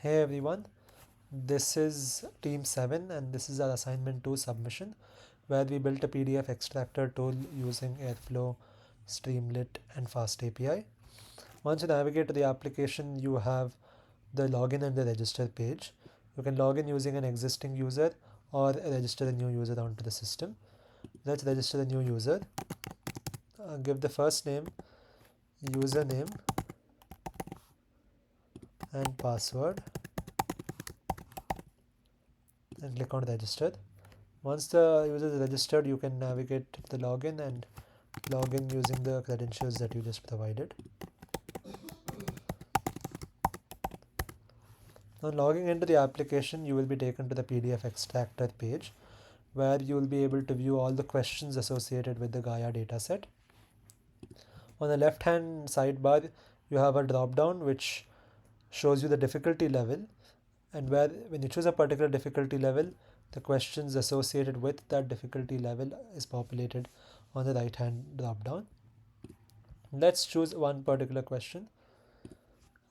Hey everyone, this is Team 7 and this is our assignment 2 submission where we built a PDF extractor tool using Airflow, Streamlit and FastAPI. Once you navigate to the application, you have the login and the register page. You can log in using an existing user or register a new user onto the system. Let's register a new user. Give the first name, username and password and click on register. Once the user is registered, you can navigate to the login and log in using the credentials that you just provided. Now logging into the application, you will be taken to the PDF extractor page where you will be able to view all the questions associated with the Gaia dataset. On the left hand sidebar, you have a drop down which shows you the difficulty level, and where when you choose a particular difficulty level, the questions associated with that difficulty level is populated on the right hand drop down. Let's choose one particular question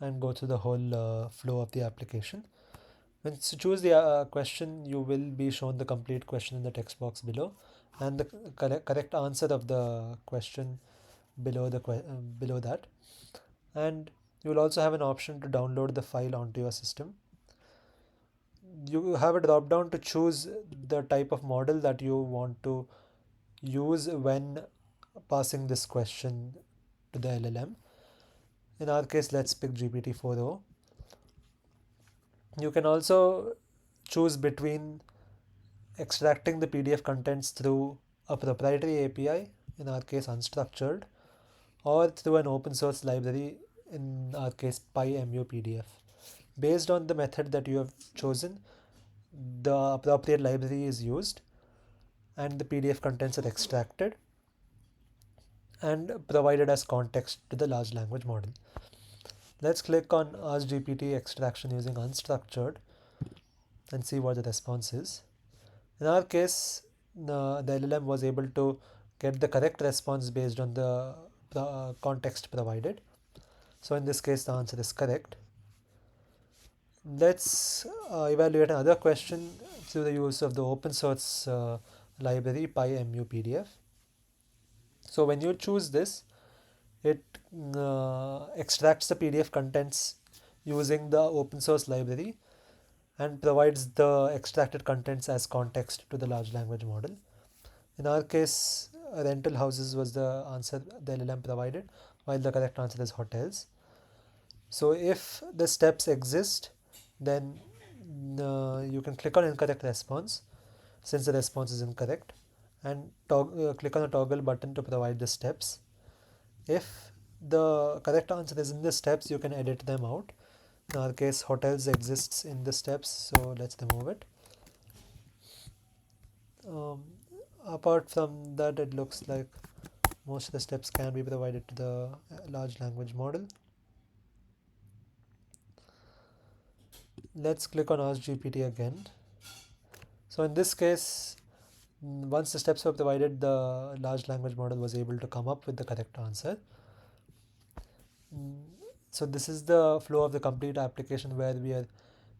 and go through the whole flow of the application. When you choose the question, you will be shown the complete question in the text box below and the correct answer of the question below below that, and you will also have an option to download the file onto your system. You have a drop down to choose the type of model that you want to use when passing this question to the LLM. In our case, let's pick GPT-4o. You can also choose between extracting the PDF contents through a proprietary API, in our case Unstructured, or through an open source library, in our case PyMuPDF. Based on the method that you have chosen, the appropriate library is used and the PDF contents are extracted and provided as context to the large language model. Let's click on Ask GPT extraction using Unstructured and see what the response is. In our case, the LLM was able to get the correct response based on the context provided. So in this case, the answer is correct. Let's evaluate another question through the use of the open source library PyMuPDF. So when you choose this, it extracts the PDF contents using the open source library and provides the extracted contents as context to the large language model. In our case, rental houses was the answer the LLM provided, while the correct answer is hotels. So if the steps exist, then you can click on incorrect response since the response is incorrect, and click on the toggle button to provide the steps. If the correct answer is in the steps, you can edit them out. In our case, hotels exists in the steps, so let's remove it. Apart from that, it looks like most of the steps can be provided to the large language model. Let's click on Ask GPT again. So in this case, once the steps were provided, the large language model was able to come up with the correct answer. So this is the flow of the complete application where we are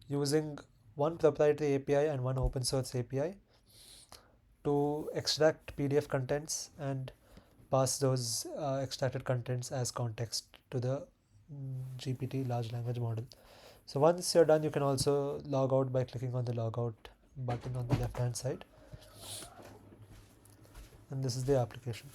using one proprietary API and one open source API to extract PDF contents and pass those extracted contents as context to the GPT large language model. So once you're done, you can also log out by clicking on the logout button on the left hand side, and this is the application.